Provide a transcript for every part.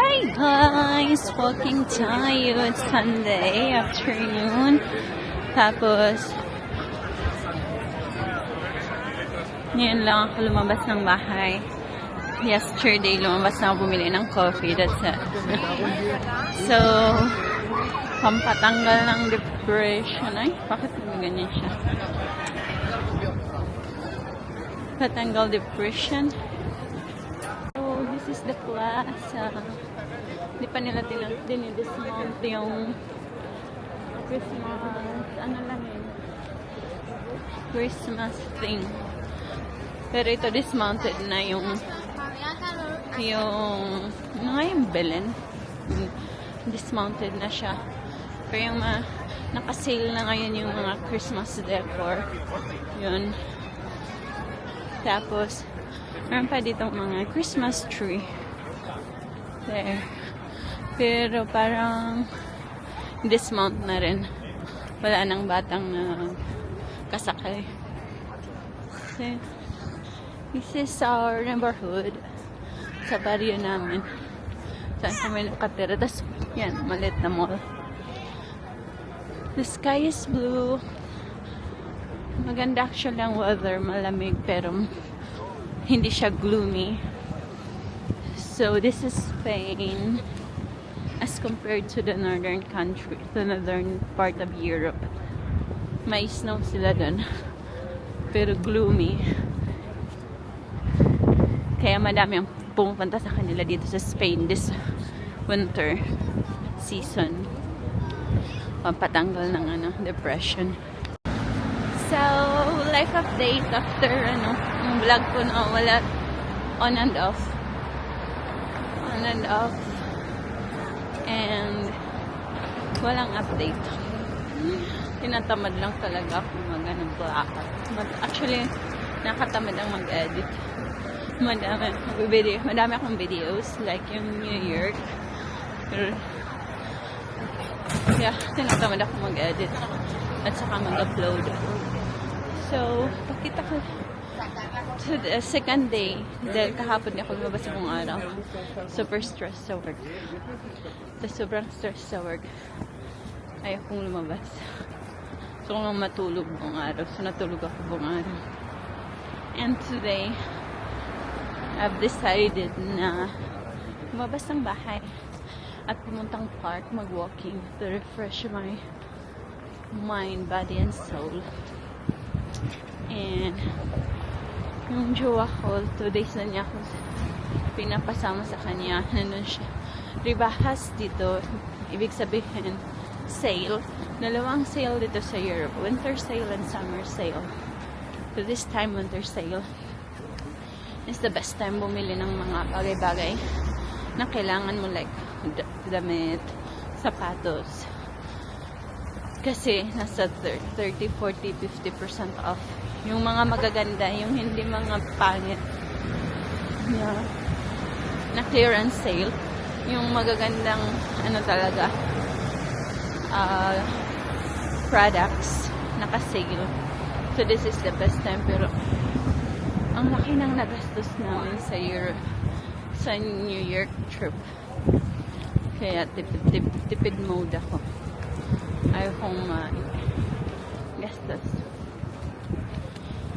Hi guys! Walking tayo. It's Sunday afternoon. Tapos, ngayon lang ako lumabas ng bahay. Yesterday, lumabas na ako bumili ng coffee. That's it. So, pampatanggal ng depression. Ay, bakit ganyan siya? Patanggal depression. So, this is the plaza. Hindi pa nila dinidismount yung Christmas, ano lang yun, Christmas thing. Pero ito dismounted na yung ano nga yung Belen? Dismounted na siya. Pero yung nakasale na ngayon yung mga Christmas decor. Yun. Tapos, meron pa ditong mga Christmas tree. There. Pero parang dismount na rin. Wala nang batang kasakay. So, this is our neighborhood. Sa barrio namin. Saan kami nakatira. Tapos, yan, maliit na mall. The sky is blue. Maganda actually ang weather. Malamig, pero hindi siya gloomy. So, this is Spain as compared to the northern country, the northern part of Europe. May snow sila dun, pero gloomy. Kaya madami ang pumupunta sa kanila dito sa Spain this winter season. Pampatanggal ng depression. So, life update after yung vlog ko na wala on and off. And walang update. Tinatamad lang talaga ako mag-vlog. Actually, nakatamad ang mag-edit. Madami akong videos like yung New York. Pero, yeah, tinatamad ako mag-edit at saka mag-upload. So, pakita ko to the second day, dahil kahapon di ako lumabas buong araw. Super stressed sa work. Sobrang stressed sa work. Ayaw kong lumabas. So, kung matulog buong araw. So, natulog ako buong araw. And today, I've decided na lumabas ng bahay at pumuntang park, mag-walking to refresh my mind, body, and soul. And yung jowa ko, 2 days na niya ako pinapasama sa kanya. Nandun siya. Ribahas dito. Ibig sabihin, sale. Dalawang sale dito sa Europe. Winter sale and summer sale. So this time, winter sale is the best time bumili ng mga bagay-bagay na kailangan mo, like damit, sapatos. Kasi nasa 30, 40, 50% off. Yung mga magaganda, yung hindi mga pangit na clearance sale. Yung magagandang talaga products naka-sale. So this is the best time. Pero ang laki ng nagastos namin sa New York trip. Kaya tipid mode ako. Ayaw kong gastos.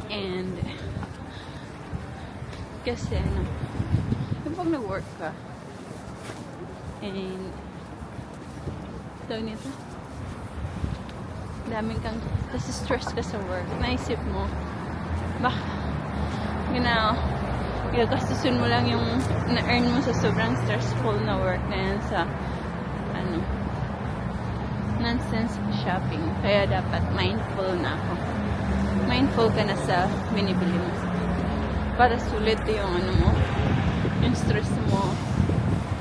And kasi kapag nag-work ka and tawag nito, daming kang kasi stress ka sa work, naisip mo gagastusin mo lang yung na-earn mo sa sobrang stressful na work na yan sa nonsense shopping. Kaya dapat mindful na ako. Mindful ka na sa binibili mo. Para sulit yung yung stress mo,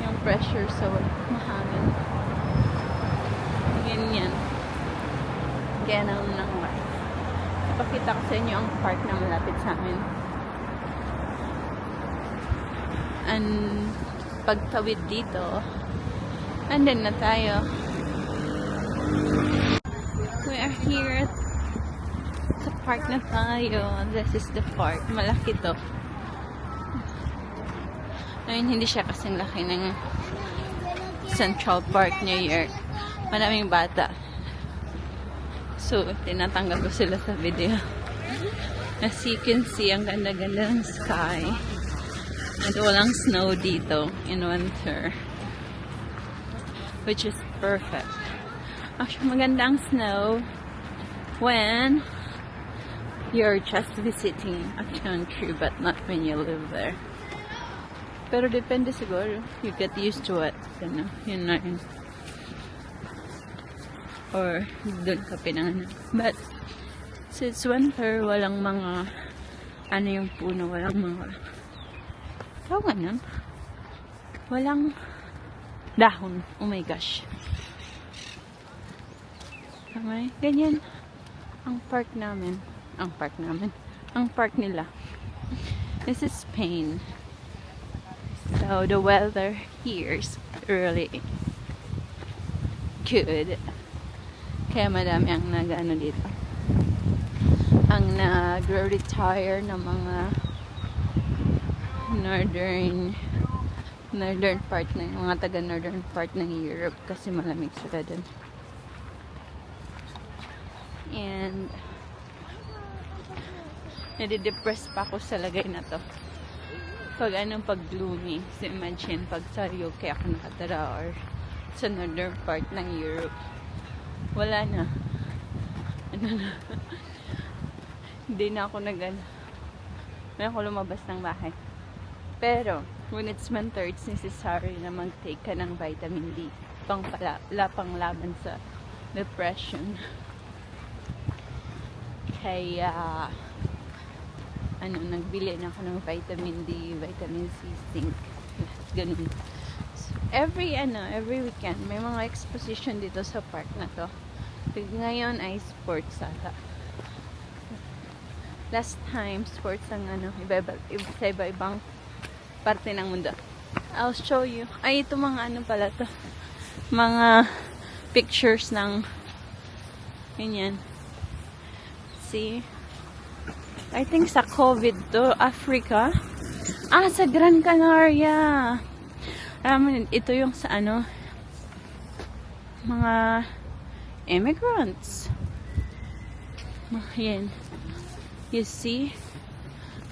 yung pressure sa work, mahangin. Ganyan. Kaya naman ng work. Ipakita ko sa inyo ang park na malapit sa amin. And pagtawid dito, andun na tayo. We are here sa park na tayo. This is the park. Malaki to. Ngayon, hindi siya kasing laki ng Central Park, New York. Maraming bata. So, tinatanggal ko sila sa video. As you can see, ang ganda-ganda ng sky. At walang snow dito in winter. Which is perfect. Actually, maganda ang snow when you're just visiting a country but not when you live there. Pero depende siguro. You get used to it. Yun na yun. Or doon ka pinanganak. But since winter, walang mga ano yung puno, walang mga tawag nun? Walang dahon. Oh my gosh. Okay? Ganyan ang park namin. Ang park namin. Ang park nila. This is Spain. So the weather here is really good. Kaya madami ang nag-ano dito. Ang nag-retire ng mga northern part ng mga taga northern part ng Europe kasi malamig sila dun. And nadidepress pa ako sa lagay na to. Pag gloomy. So imagine pag sa UK ako nakatira or sa northern part ng Europe. Wala na. Ano na. Hindi na ako may ako lumabas ng bahay. Pero, when it's winter, it's necessary na mag-take ka ng vitamin D. Panglaban sa depression. Kaya, nagbili na ako ng vitamin D, vitamin C, zinc. Ganun. So, every weekend, may mga exposition dito sa park na to. Ngayon ay sports ata. Last time, sports ang sa iba-ibang parte ng mundo. I'll show you. Ay, ito mga pala to. Mga pictures ng ganyan. See? I think sa COVID to, Africa. Sa Gran Canaria. Ito yung sa mga immigrants. Yan. You see?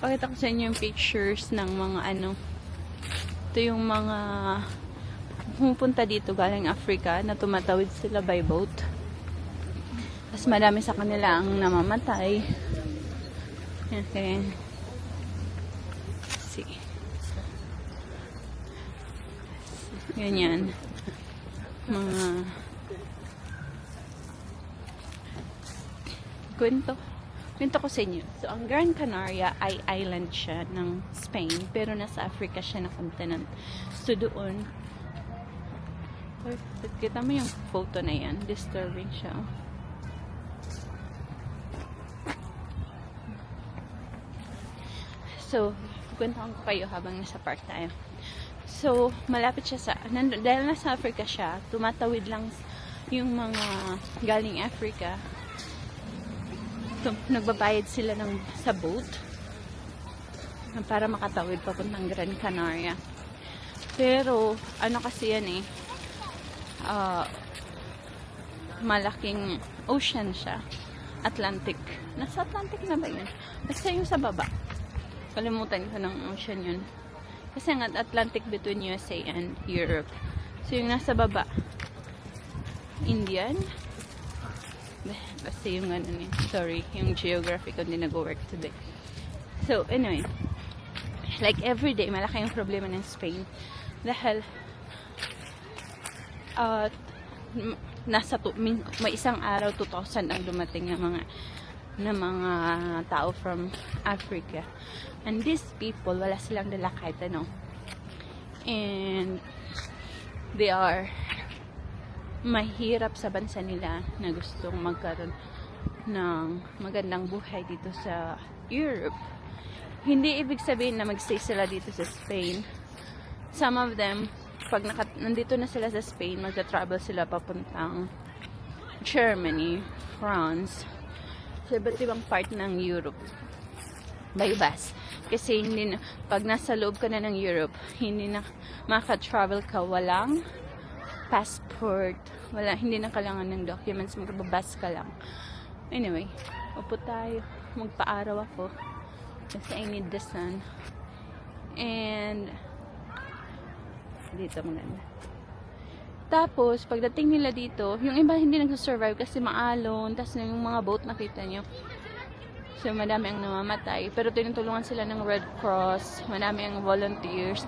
Pakita ko sa inyo yung pictures ng mga ito yung mga pumunta dito galing Africa na tumatawid sila by boat. Tapos marami sa kanila ang namamatay. Okay. See. Ganyan. Mga kwento ko sa inyo. So, ang Gran Canaria ay island siya ng Spain, pero nasa Africa siya na continent. So, doon, kita mo yung photo na yan. Disturbing siya. So, kwentahan ko kayo habang nasa park tayo. So, malapit siya dahil nasa Africa siya, tumatawid lang yung mga galing Africa. Nagbabayad sila sa boat para makatawid papuntang Gran Canaria. Pero, kasi yan malaking ocean siya. Atlantic. Nasa Atlantic na ba yun? Basta yung sa baba. Kalimutan ko ng ocean yun. Kasi ang Atlantic between USA and Europe. So, yung nasa baba, Indian. Basta yung sorry, yung geography ko hindi nag-work today. So, anyway. Like, everyday, malaki yung problema ng Spain. Dahil, may isang araw, 2,000 ang dumating ng mga tao from Africa. And these people, wala silang dala kahit ano. And they are mahirap sa bansa nila na gustong magkaroon ng magandang buhay dito sa Europe. Hindi ibig sabihin na magstay sila dito sa Spain. Some of them, pag nandito na sila sa Spain, magta-travel sila papuntang Germany, France, sa iba't ibang part ng Europe by bus. Kasi pag nasa loob ka na ng Europe, hindi na maka-travel ka walang passport. Wala, hindi na kailangan ng documents. Magbabas ka lang. Anyway, upo tayo. Magpa-araw ako. Kasi I need the sun. And, dito maganda. Tapos, pagdating nila dito, yung iba hindi nagsusurvive kasi maalon. Tapos yung mga boat nakita nyo. So, madami ang namamatay. Pero tinutulungan sila ng Red Cross. Madami ang volunteers.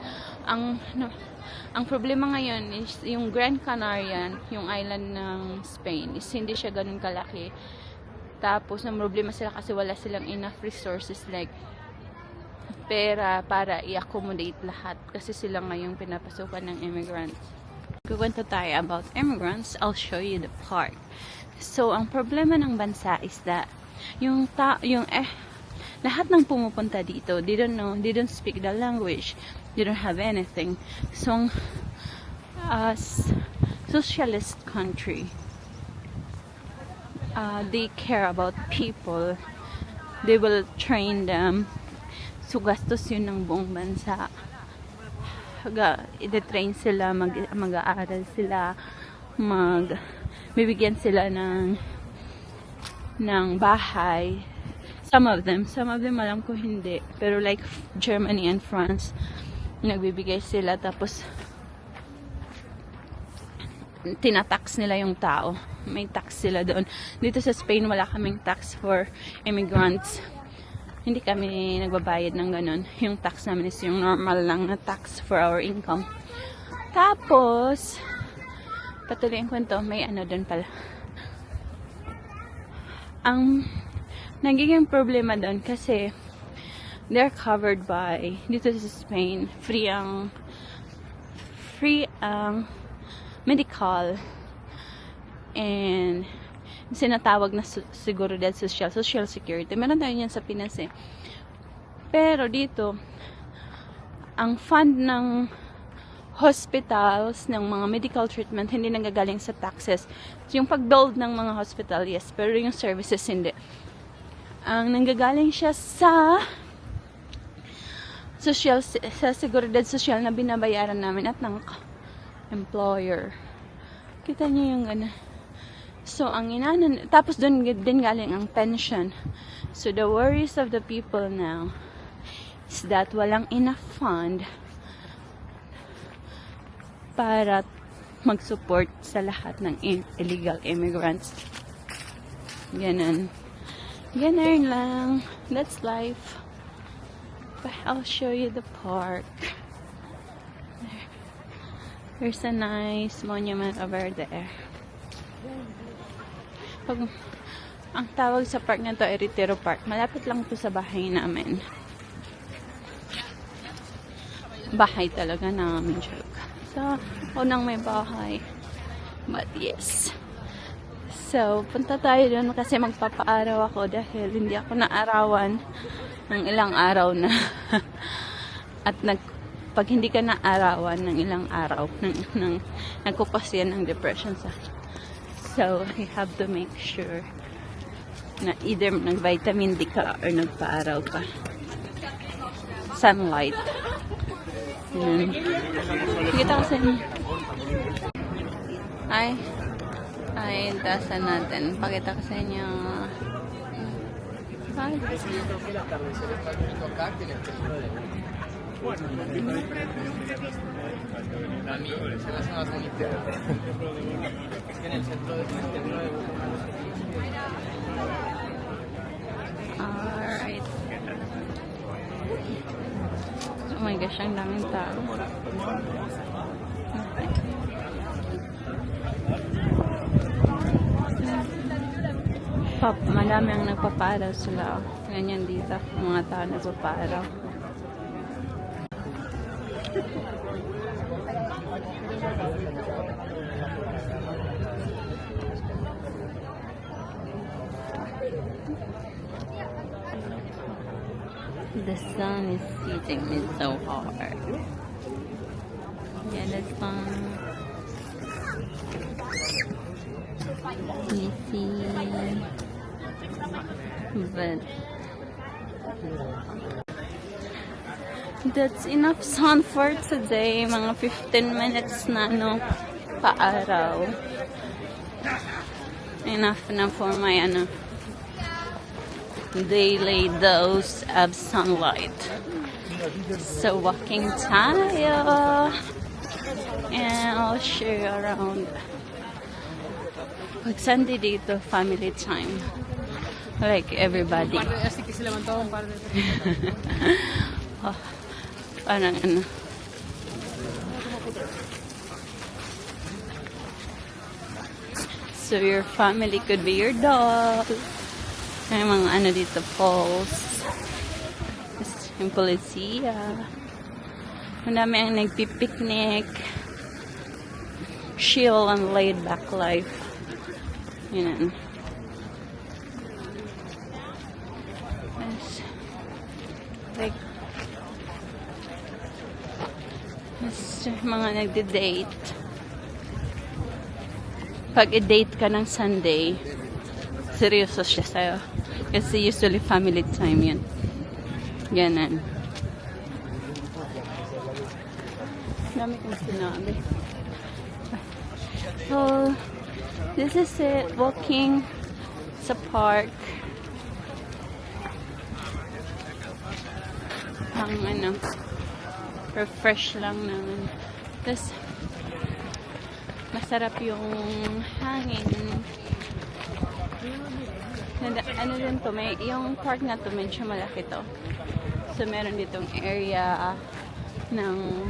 Ang problema ngayon is yung Gran Canarian, yung island ng Spain, is hindi siya ganun kalaki. Tapos, ang problema sila kasi wala silang enough resources like pera para i-accommodate lahat. Kasi sila ngayong pinapasukan ng immigrants. Kukwento tayo about immigrants. I'll show you the part. So, ang problema ng bansa is that lahat ng pumupunta dito, they don't speak the language, they don't have anything. So, as socialist country, they care about people, they will train them. So, gastos yun ng buong bansa. I-train sila, mag-aaral sila, bibigyan sila ng bahay. Some of them alam ko hindi. Pero like Germany and France, nagbibigay sila tapos tinatax nila yung tao. May tax sila doon. Dito sa Spain, wala kaming tax for immigrants. Hindi kami nagbabayad ng ganun. Yung tax namin is yung normal lang na tax for our income. Tapos, patuloy ang kwento, may ano doon pala. Ang nagiging problema doon kasi they're covered by, dito sa Spain, free ang medical and sinatawag na seguridad social security. Meron tayo yan sa Pinas eh. Pero dito, ang fund ng hospitals, ng mga medical treatment, hindi nanggagaling sa taxes. So, yung pag-build ng mga hospital, yes. Pero yung services, hindi. Ang nanggagaling siya sa seguridad social na binabayaran namin at ng employer. Kita niyo yung ano. So, tapos doon din galing ang pension. So, the worries of the people now is that walang enough fund para mag-support sa lahat ng illegal immigrants. Ganun lang. That's life. But I'll show you the park. There's a nice monument over there. Ang tawag sa park na to ay Retiro Park. Malapit lang to sa bahay namin. Bahay talaga namin. Joke. So, unang may bahay. But yes. So, punta tayo doon kasi magpapaaraw ako dahil hindi ako naarawan ng ilang araw na. At pag hindi ka naarawan ng ilang araw, nagkukos yan ng depression sa. So, you have to make sure na either nag-vitamin D ka or nagpa-araw ka. Sunlight. Yan. Kita ko sa inyo. Ay, tasan natin. Pakita ko sa inyo. Alright. Oh my gosh, ang daming tao. Madami ang nagpaparaw sila. Ganyan dito. Mga tao nagpaparaw. The sun is hitting me so hard. Yeah, that's fun. You see, but that's enough sun for today. Mga 15 minutes na, no? paaraw. Enough na for my daily dose of sunlight. So walking tayo. And I'll show you around. Pag Sunday dito, family time. Like everybody. Oh, parang So your family could be your dog. May mga dito, falls. Yung polisiya. Madami ang nagpipiknik. Chill and laid back life. Yun. Like, mga nagde-date. Pag i-date ka ng Sunday, seryoso siya sa'yo. Kasi usually family time yun. Ganon. Dami kong sinabi. So, this is it. Walking sa park. Ang refresh lang naman. Tapos, masarap yung hangin. Din to, yung park na to, medyo malaki to. So, meron ditong area ng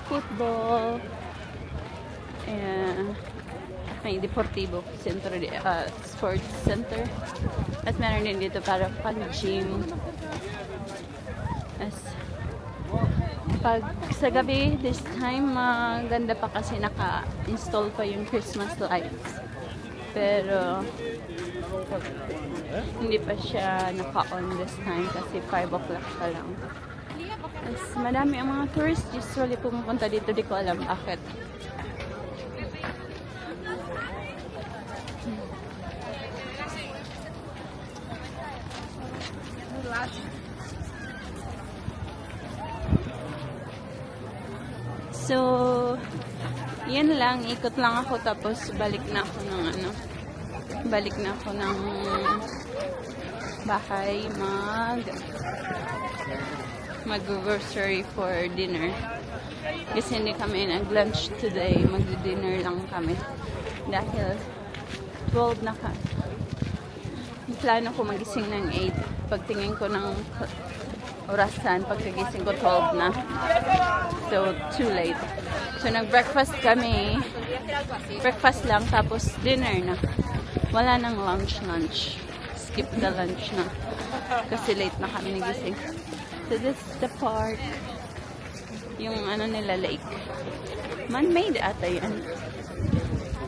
football, may deportivo center, sports center. At meron din dito para pang-gym. Pag sa gabi, this time, maganda pa kasi naka-install pa yung Christmas lights. Pero, hindi pa siya naka-on this time kasi 5 o'clock pa lang. Madami ang mga tourists usually pumupunta dito, di ko alam bakit. So, yan lang, ikot lang ako tapos balik na ako ng bahay mag-grocery for dinner. Kasi hindi kami nag-lunch today. Mag-dinner lang kami. Dahil 12 na ka. Yung plano ko magising ng 8. Pagtingin ko ng orasan, pagkagising ko 12 na. So, too late. So, nag-breakfast kami. Breakfast lang, tapos dinner na. Wala nang lunch. Skip the lunch na. Kasi late na kami nagising. So, this is the park. Yung nila, lake. Man-made ata yan.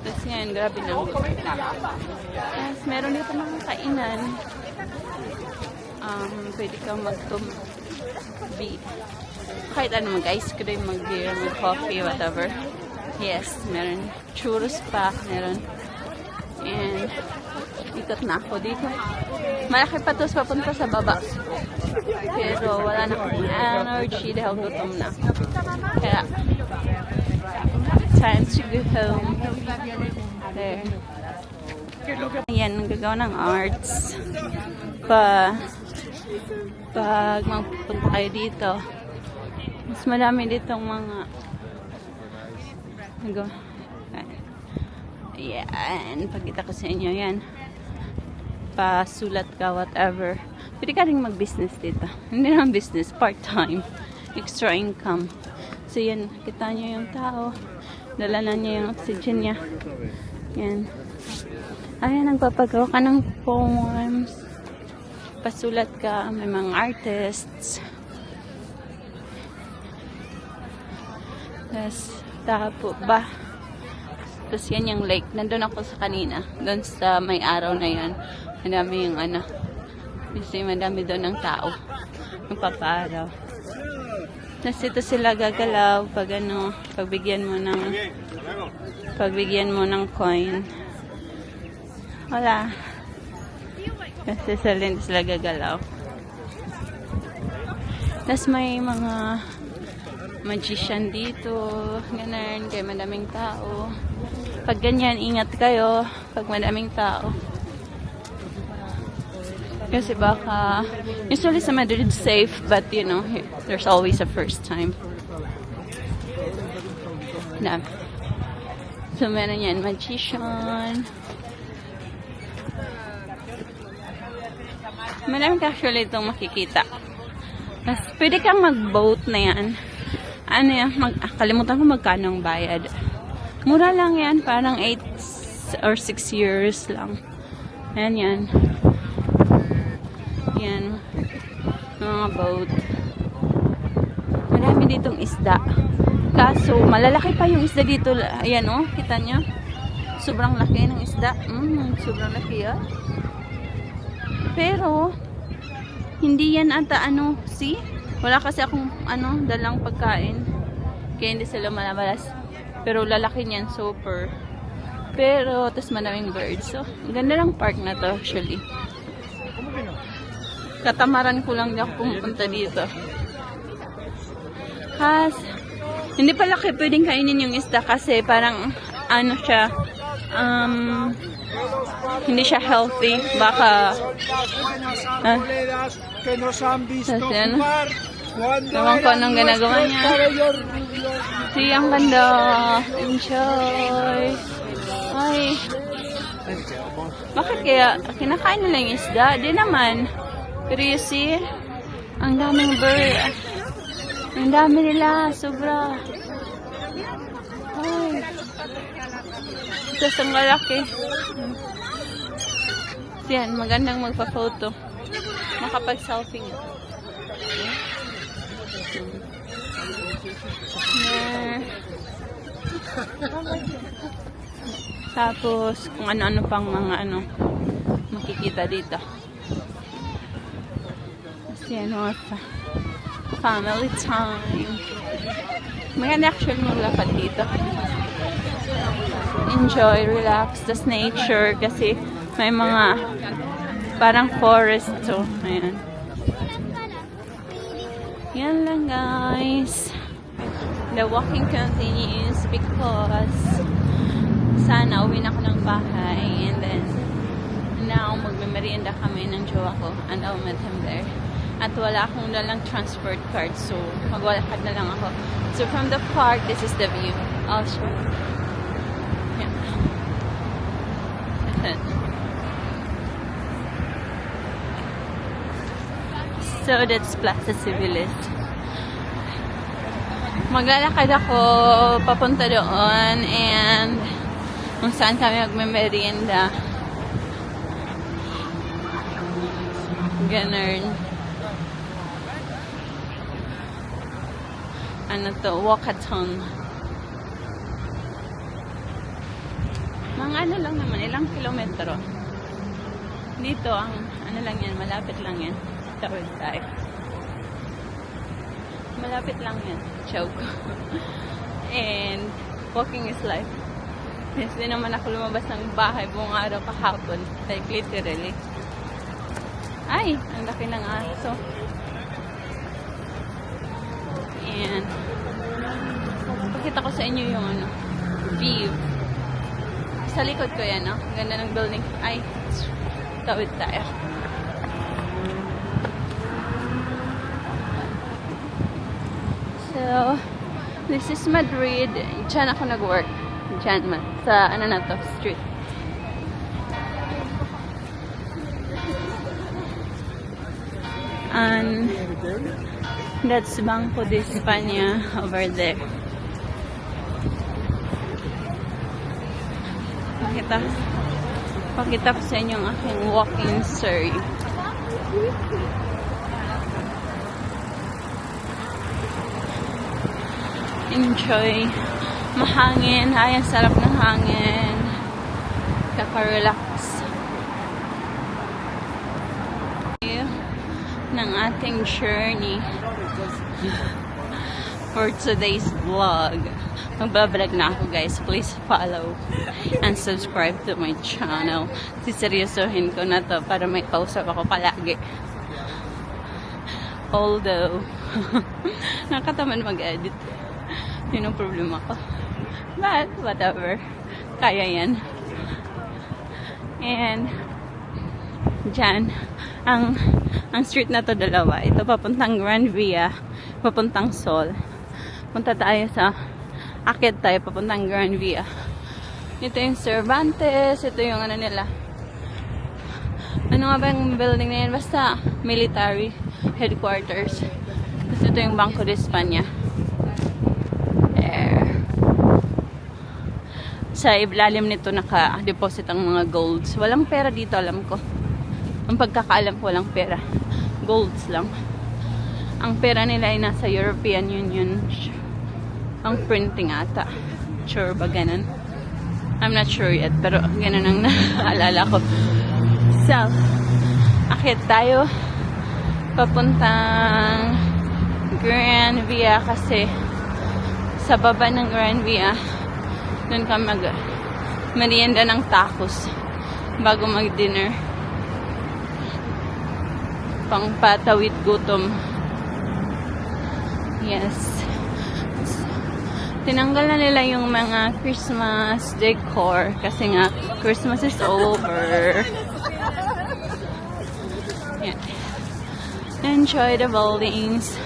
Tapos ngayon, grabe na. Tapos, meron dito mga kainan. Pwede kang kahit ano, mag-ice cream, mag-beer, mag-coffee, whatever. Yes, meron. Churros pa, meron. And, ikot na ako dito. Malaki pa ito papunta sa baba. Pero, wala na akong energy dahil gutom na. Kaya, time to go home. There. Ayan, gagawa ng arts. Pag magpunta kayo dito, mas marami ditong mga ayan, pagkita ko sa inyo yan, pasulat ka, whatever. Pwede ka rin mag-business dito. Hindi naman business, part-time, extra income. So yan, kita nyo yung tao, dala na niya yung oxygen niya. Yan. Ayan, nagpapagawa ka ng poems, pasulat ka, may mga artists. Tapos yan yung lake. Nandun ako sa kanina. Doon sa may araw na yan. Madami yung kasi madami doon ng tao. Nagpapaaraw. Tapos ito sila gagalaw pag pagbigyan mo ng coin. Wala. Kasi sila gagalaw. Tapos may mga magician dito. Ganun, kaya madaming tao. Pag ganyan, ingat kayo pag madaming tao. Kasi baka, usually sa Madrid safe, but you know, there's always a first time. Na. So, meron yan, magician. Marami ka actually itong makikita. Tapos, pwede kang mag-boat na yan. Ano yan, kalimutan ko magkano ang bayad. Mura lang yan, parang 8 or 6 years lang. Ayan yan. Yan. Mga boat. Marami ditong isda. Kaso, malalaki pa yung isda dito. Ayan o, kita nyo? Sobrang laki ng isda. Sobrang laki ah. Pero, hindi yan ata see? Wala kasi akong dalang pagkain. Kaya hindi sila malabalas. Pero lalaki niyan, super. Pero, tas maraming birds. So, ganda lang park na to actually. Katamaran ko lang di ako pumupunta dito. Kasi, hindi pala kayo pwedeng kainin yung isda kasi parang, siya, hindi siya healthy. Baka, kasi naman ko anong ginagawa niya. See, ang ganda. Enjoy. Ay. Bakit kaya kinakain nila yung isda? Di naman. Pero you see, ang daming bird. Ang dami nila. Sobra. Ay. Ito ang malaki. Yan, magandang magpa-photo. Makapag-selfie nga. Tapos, kung ano-ano pang mga makikita dito. Yan, family time. Maganda actually maglakad dito. Enjoy, relax, tas nature kasi may mga parang forest to. Ayan. Yan lang guys. The walking continues because sana uwi na ako ng bahay and then now magme-merienda kami ng jowa ko and I'll meet him there. At wala akong dalang transport card so magwalakad na lang ako. So from the park, this is the view. I'll show you. Yeah. So that's Plaza Civilis. Maglalakad ako papunta doon and kung saan kami magme-merienda. Ganun. Ano to? Walkathon. Mga lang naman, ilang kilometro. Dito, ang lang yan, malapit lang yan. Tawid tayo. Malapit lang yan. Joke. And, walking is life. Hindi naman ako lumabas ng bahay buong araw kahapon. Like, literally. Ay, ang laki ng aso. And, pakita ko sa inyo yung view. Sa likod ko yan, no? Ganda ng building. Ay, tawid tayo. So, this is Madrid. Diyan ako nag-work. Diyan man. Sa, na to, street. And, that's Banco de España over there. Pakita ko sa inyo ang aking walking Surrey. Enjoy. Mahangin. Ay, ang sarap ng hangin. Kaka-relax. Ng ating journey for today's vlog. Magbablog na ako guys. Please follow and subscribe to my channel. Siseryosohin ko na to para may kausap ako palagi. Although, nakatamad mag-edit. Yun ang problema ko. But, whatever. Kaya yan. And, dyan, ang street na to dalawa. Ito papuntang Grand Via, papuntang Sol. Punta tayo akit tayo papuntang Grand Via. Ito yung Cervantes, ito yung ano nila. Ano nga ba yung building na yan? Basta military headquarters. Tapos ito yung Banco de España. There. Sa ilalim nito naka-deposit ang mga golds. Walang pera dito, alam ko. Ang pagkakaalam ko, walang pera. Golds lang. Ang pera nila ay nasa European Union. Ang printing ata. Sure ba ganun? I'm not sure yet, pero ganun ang naalala ko. So, akit tayo papuntang Grand Via kasi sa baba ng Grand Via doon ka merienda ng tacos bago mag-dinner. Pang patawid gutom. Yes. Tinanggal na nila yung mga Christmas decor kasi nga Christmas is over. Yeah. Enjoy the buildings.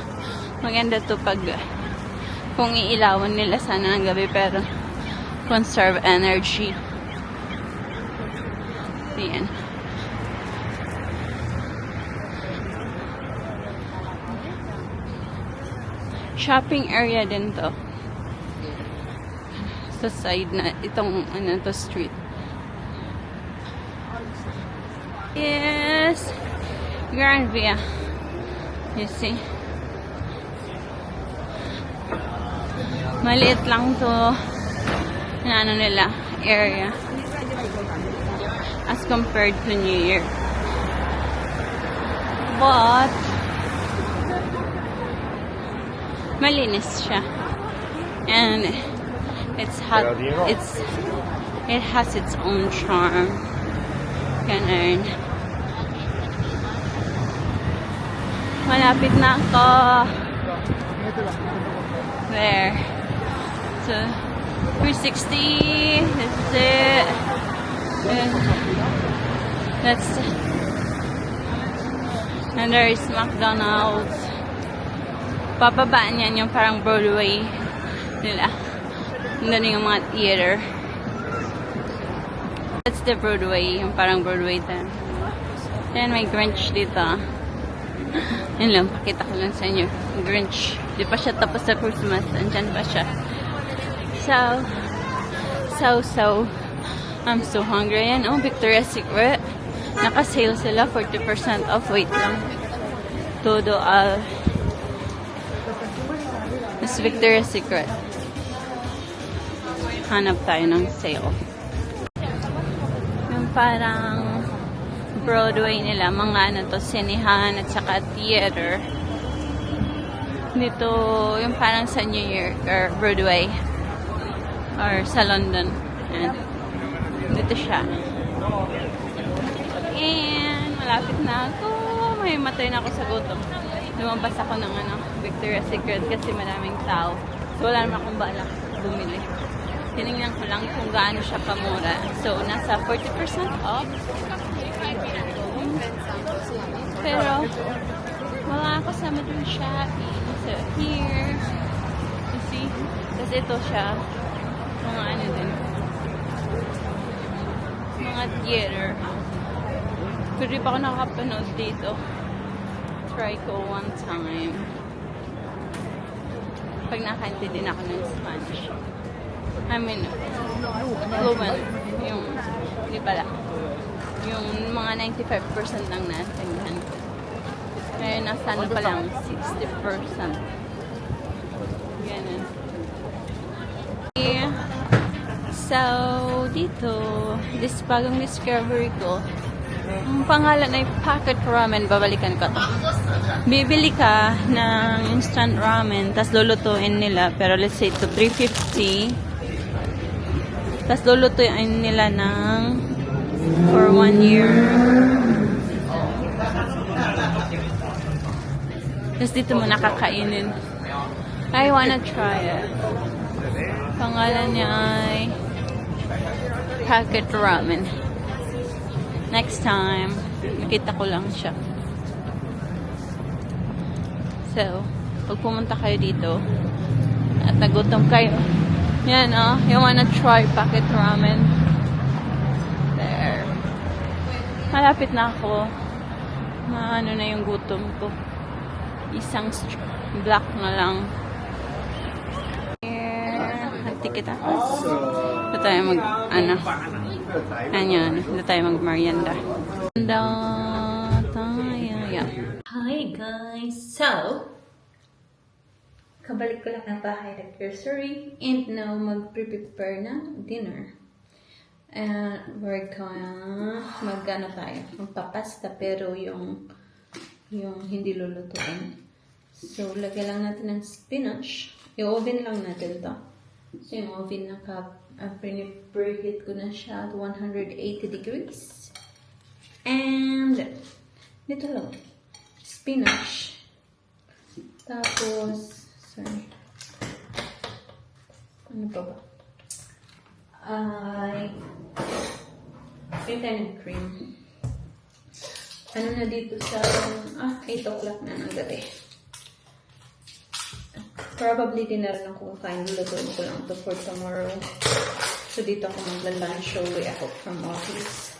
Maganda to pag kung iilawan nila sana ng gabi pero conserve energy. Ayan. Shopping area din to. Sa side na itong to street. Yes. Grand Via. You see? Maliit lang to na ano nila area as compared to New Year. But malinis siya. And it's hot. It has its own charm. Ganun. Malapit na ako. There. So, 360. That's it. And there is McDonald's. Pababaan yan yung parang Broadway nila. Doon yung mga theater. That's the Broadway. Yung parang Broadway din. Then may Grinch dito. Yun lang. Pakita ko lang sa inyo. Grinch. Di pa siya tapos sa Christmas. Andyan pa siya. So. I'm so hungry. Yan. Oh, Victoria's Secret. Naka-sale sila. 40% off. Wait lang. Todo It's Victoria's Secret. Hanap tayo ng sale. Yung parang Broadway nila, mga ano to, sinehan at saka theater. Dito, yung parang sa New York or Broadway or sa London. Ayan. Dito siya. And malapit na ako. May matay na ako sa gutom. Lumabas ako ng Victoria's Secret kasi maraming tao. So wala naman akong balak bumili. Tinignan ko lang kung gaano siya kamura. So nasa 40% off. Pero wala ako sa dun shopping. So here, you see? Kasi ito siya. Mga ano din. Mga theater. Pero di pa ako nakapanood dito. Try ko one time. Pag nakaintindi din ako ng Spanish. I mean, fluent. Yung, hindi pala. Yung mga 95% lang natindihan ko. Ngayon, nasa ano pa lang, 60%. Ganun. So, dito, this bagong discovery ko, ang pangalan ay Pocket Ramen. Babalikan ko to. Bibili ka ng instant ramen, tas lulutuin nila. Pero let's say ito, 350. Tas lulutuin nila ng for 1 year. Tapos dito mo nakakainin. I wanna try it. Pangalan niya ay Packet Ramen. Next time, nakita ko lang siya. So, pag pumunta kayo dito at nagutom kayo, yan you wanna try Packet Ramen. There. Malapit na ako. Ano na yung gutom ko. Isang block na lang. Ticket tapos ito tayo mag ito tayo mag merienda tayo yan. Hi guys, so kabalik ko lang ng bahay na grocery and now mag-prepare ng dinner and we're gonna tayo magpapasta pero yung hindi lulutuin, so lagyan lang natin ng spinach, i-oven lang natin to. So, yung oven preheat ko na siya at 180 degrees. And, dito lang, spinach. Tapos, sorry. Ano pa ba? May tayo ng cream. Ano na dito sa, 8 o'clock na ng gabi. Probably din na rin ako kakain. Lulutuin ko lang to for tomorrow. So, dito ako magla-lunch show way out from office.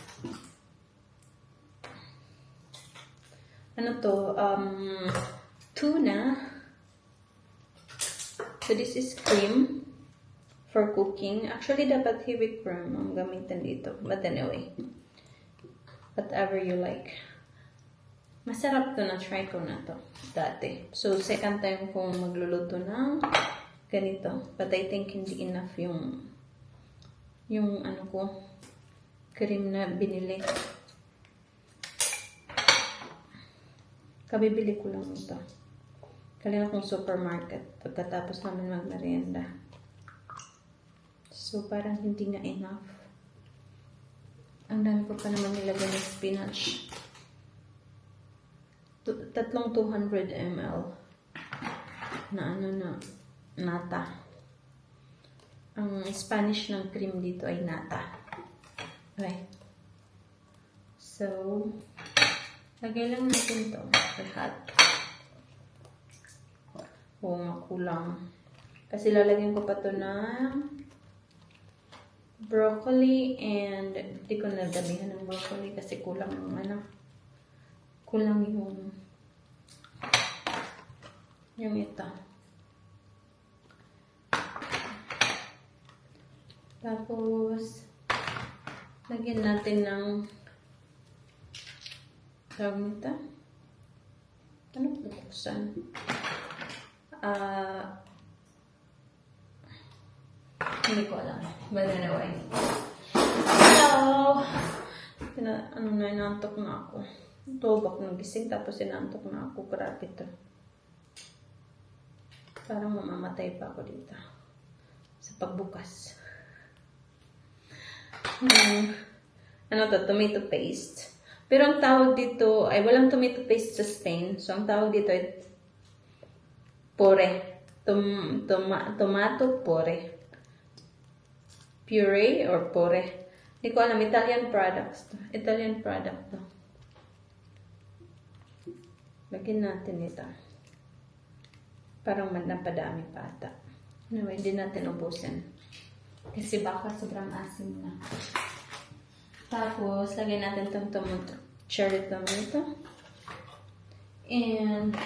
Ano to? Tuna. So, this is cream for cooking. Actually, dapat heavy cream ang gamitin dito. But anyway, whatever you like. Masarap to, na-try ko na to dati. So, second time kong magluluto ng ganito. But I think hindi enough yung cream na binili. Kabibili ko lang ito. Kalina kong supermarket pagkatapos namin magmerienda. So, parang hindi nga enough. Ang dami ko pa naman nilagay ng spinach. Tatlong 200 ml na nata. Ang Spanish ng cream dito ay nata. Okay. So, lagay lang natin ito. Lahat. Makulang. Kasi lalagyan ko pa ito ng broccoli and hindi ko nadamihan ng broccoli kasi kulang yung ito. Tapos, lagyan natin ng tawag nito. Ano buksan? Hindi ko alam. But anyway. Hello! Inantok na ako. Tubak ng gising tapos inantok na ako. Grabe ito. Parang mamamatay pa ako dito. Sa pagbukas. Tomato paste. Pero ang tawag dito, ay walang tomato paste sa Spain. So, ang tawag dito ay pore. Tomato pore. Puree or pore. Hindi ko alam. Italian products to. Italian product to. Lagyan natin ito. Parang napadami pa ata. Anyway, hindi natin ubusin. Kasi baka sobrang asim na. Tapos, lagyan natin itong cherry tomato. And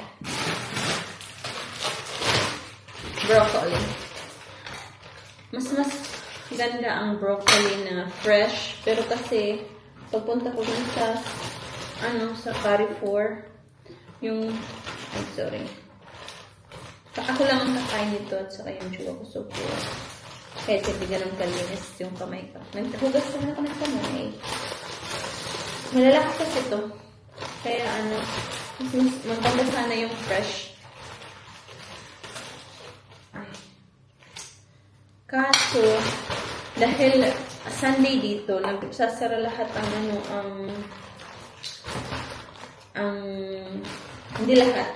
broccoli. Mas ganda ang broccoli na fresh. Pero kasi, pagpunta ko dun sa Carrefour, ako lang ang nakain nito at saka yung jowa ko. So, kaya hindi ganun kalinis yung kamay ko. Naghugas naman ako ng kamay. Malalakas kasi ito. Kaya maganda sana yung fresh. Kaso, dahil Sunday dito, nagsasara lahat hindi lahat.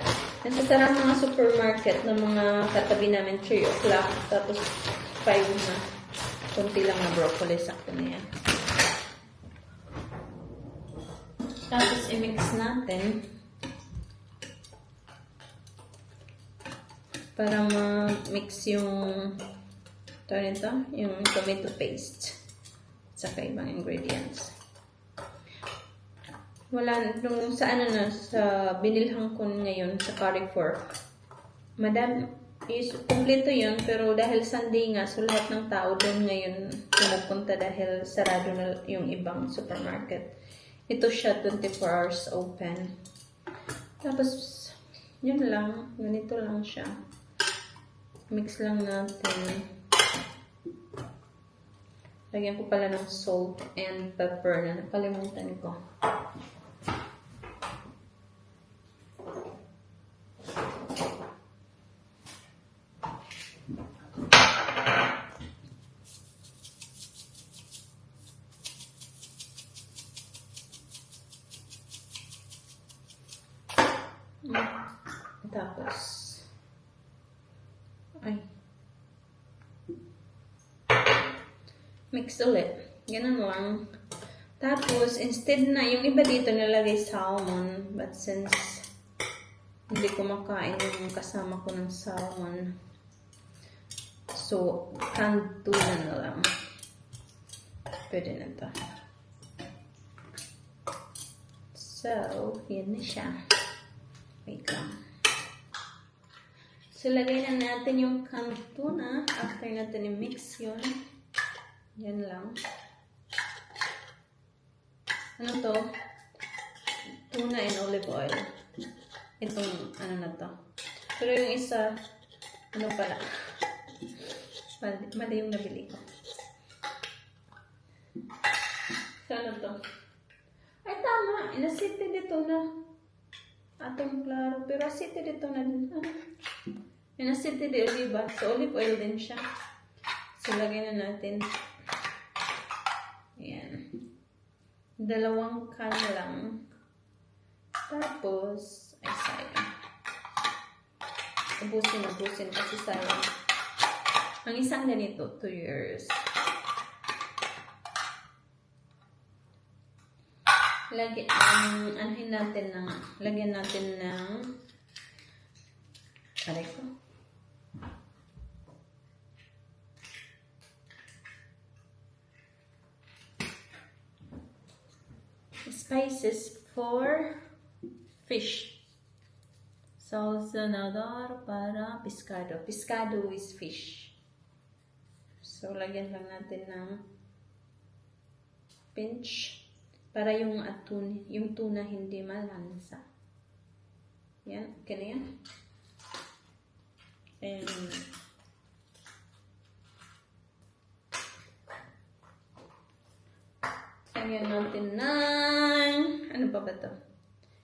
Nasasara ang mga supermarket ng mga katabi namin 3 o'clock. Tapos 5 na. Kunti lang na broccoli. Sakto na yan. Tapos i-mix natin. Para ma-mix yung yung tomato paste. Saka ibang ingredients. Wala, nung sa binilhan ko ngayon sa Carrefour, madam, kumpleto yun, pero dahil Sunday nga, so lahat ng tao doon ngayon pumupunta dahil sarado na yung ibang supermarket. Ito siya, 24 hours open. Tapos, yun lang, ganito lang siya. Mix lang natin. Lagyan ko pala ng salt and pepper na nakalimutan ko. Tapos, mix ulit. Ganun lang. Tapos, instead na, yung iba dito nilagay salmon. But since hindi ko makain yung kasama ko ng salmon, so, canned tuna na lang. Pwede na ito. So, yan na siya. Wait lang. So, lagay na natin yung canned tuna. After natin i-mix yun. Yan lang. Ano to? Tuna and olive oil. Itong, ano na to. Pero yung isa, ano pala? Mali yung nabili ko. So, ano to? Ay, tama. Inasite dito na. Atong klaro. Pero asite dito na din. Inasite dito, diba? So, olive oil din siya. So, lagay na natin. Ayan. 2 can lang. Tapos, ay sayang. Ubusin kasi sayang. Ang isang ganito, 2 years. Lagyan natin ng aray ko. Spices for fish. Sazonador para pescado. Pescado is fish. So, lagyan lang natin ng pinch para yung tuna hindi malansa. Yan, okay na yan. And lagyan natin ng, ano pa ba to?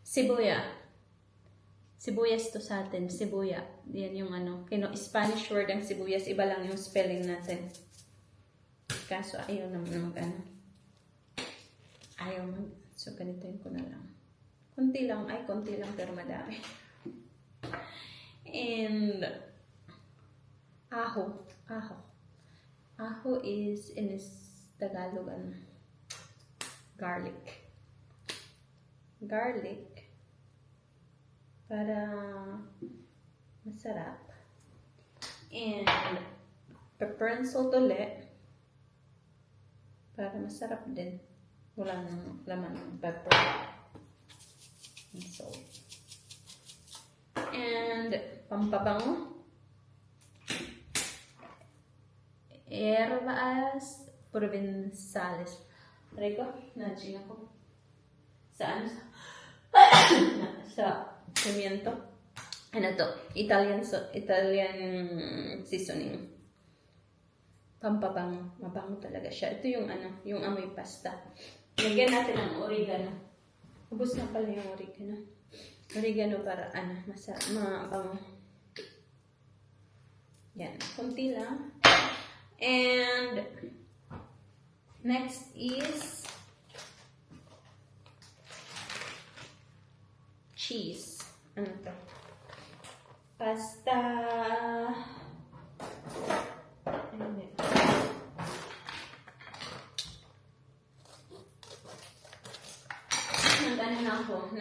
Sibuyas to sa atin. Sibuya. Yan yung Spanish word ang sibuyas. Iba lang yung spelling natin. Kaso ayaw naman So, ganitoin ko na lang. Konti lang pero madami. And, aho. Aho is, in Tagalog, garlic. Para masarap. And pepper and salt ulit. Para masarap din. Wala nang laman ng pepper and salt. And pampabango. Herbas provençales. Rico, nandiyan ako. Saan? Sa pimiento. Ano to? Italian seasoning. Pampabango. Mabango talaga siya. Ito yung yung amoy pasta. Lagyan natin ng oregano. Ubus na pala yung oregano. Oregano para masarap, mabango. Yan. Kunti lang. And next is cheese. Ano to? Pasta. Hindi. Nag-ano na ako,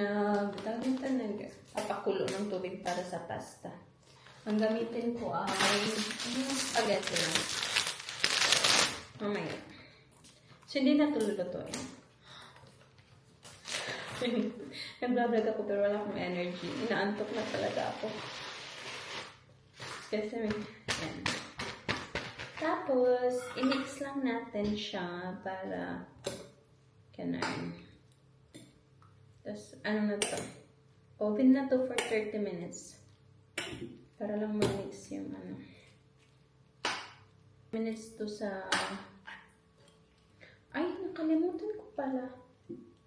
nagpapakulo ng tubig para sa pasta. Ang gamitin ko ay spaghetti lang. Mamaya. So, hindi na tululutuin. Nag-vlog ako pero wala akong energy. Inaantok na talaga ako. Kasi, yan. Tapos, i-mix lang natin siya para kanan. Tapos, ano na to? Oven na to for 30 minutes. Para lang ma-mix yung ano. Minutes to sa... Ay, nakalimutan ko pala.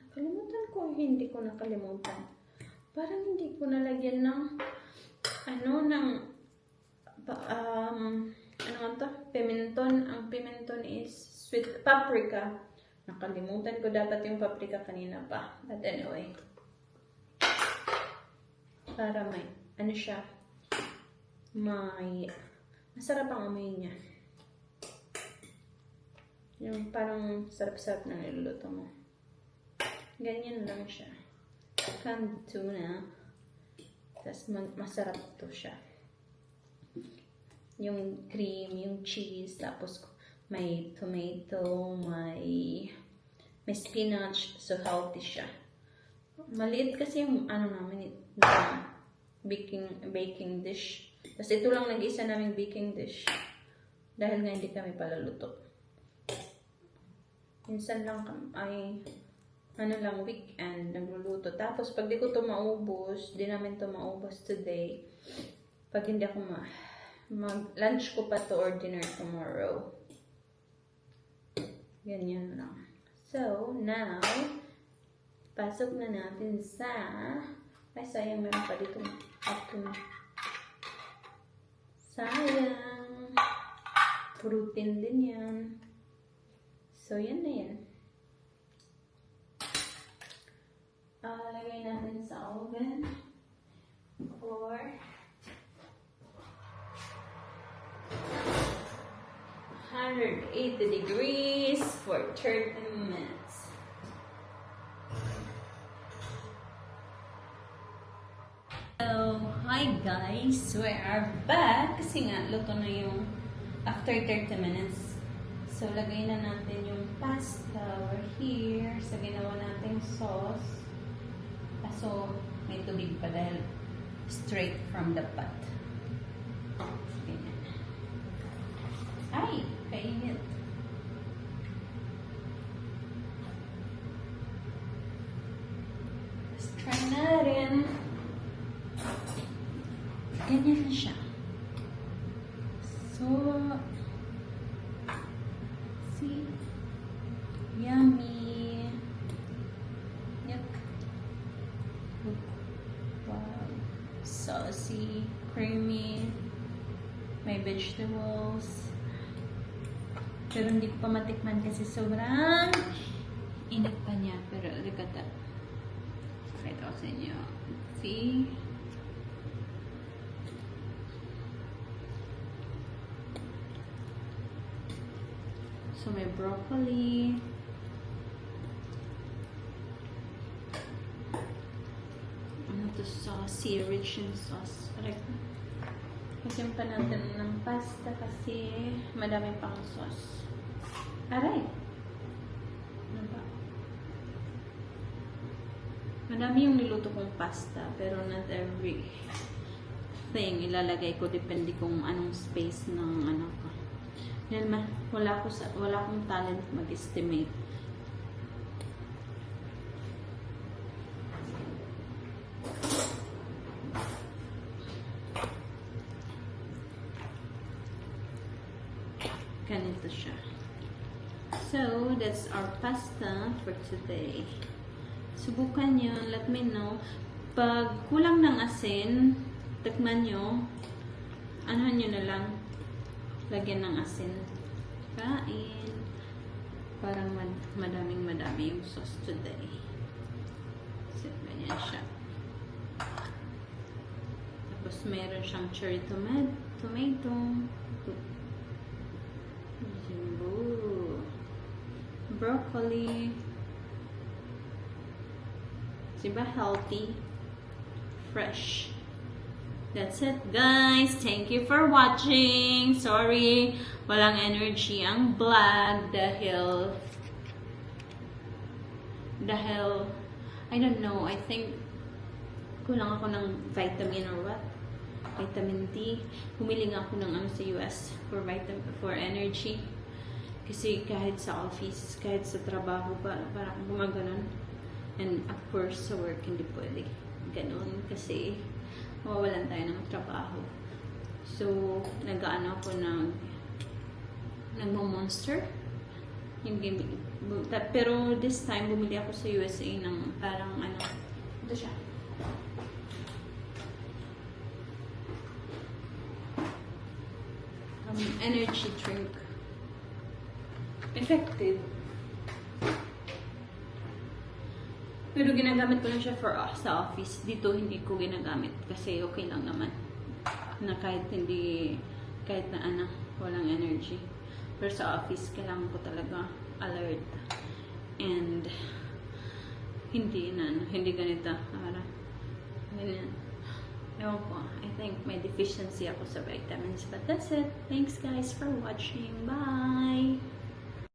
Nakalimutan ko, hindi ko nakalimutan. Parang hindi ko nalagyan ng ano, ng ano nga to? Pimenton. Ang pimenton is sweet paprika. Nakalimutan ko dapat yung paprika kanina pa. But anyway. Para may, ano siya, may, masarap ang amoy niya. Yung parang sarap-sarap na niluluto mo. Ganyan lang siya. Canned tuna. Tapos masarap to siya. Yung cream, yung cheese, tapos may tomato, may spinach, so healthy siya. Maliit kasi yung ano namin, na baking dish. Tapos ito lang nag-isa naming baking dish. Dahil nga hindi kami palaluto. Minsan lang ay ano lang, weekend, nagluluto. Tapos pag di ko ito maubos, di namin ito maubos today. Pag hindi ako mag-lunch ko pa to or dinner tomorrow. Ganyan lang. So, now, pasok na natin sa... Ay, sayang, meron pa dito. Sayang. Protein din yan. So, yan na yan. Lagay natin sa oven for 180 degrees for 30 minutes. So, hi guys! We are back kasi nga, luto na yung after 30 minutes. So, lagay na natin yung pasta over here sa ginawa nating sauce. So, may tubig pa dahil straight from the pot. Ganyan. Ay! Kainit. Let's try natin. Ganyan na siya. So, see? Yummy. Wow. Saucy, creamy, may vegetables. Pero hindi ko pa matikman kasi sobrang init pa niya. Pero look at that. Pakita ko sa inyo. See? So may broccoli. Saucy, rich in sauce. Kasi pa natin ng pasta kasi madami pang sauce. Aray! Ano ba? Madami yung niluto kong pasta pero not every thing ilalagay ko depende kung anong space ng ano ko. Dahil wala akong talent mag-estimate. Ganito siya. So, that's our pasta for today. Subukan nyo. Let me know. Pag kulang ng asin, tikman nyo. Anahan nyo na lang. Lagyan ng asin. Kain. Parang madaming yung sauce today. So, ganyan siya. Tapos meron siyang cherry tomato. Ooh. Broccoli. Diba healthy? Fresh. That's it, guys. Thank you for watching. Sorry, walang energy ang vlog dahil I don't know, I think kulang ako ng vitamin or what? Vitamin D. Humili nga ako ng ano sa US for energy. Kasi kahit sa office, kahit sa trabaho pa, parang gumaganon. And of course, sa work, hindi pwede ganon kasi mawawalan tayo ng trabaho. So, nag-ano ako nagmo-Monster. Pero this time, bumili ako sa USA ng parang ano, ito siya. Energy drink. Effective. Pero ginagamit ko lang siya sa office. Dito hindi ko ginagamit kasi okay lang naman. Na kahit na ano, walang energy. Pero sa office, kailangan ko talaga alert. And hindi ganito. Ganyan. Ewan ko. I think may deficiency ako sa vitamins. But that's it. Thanks guys for watching. Bye!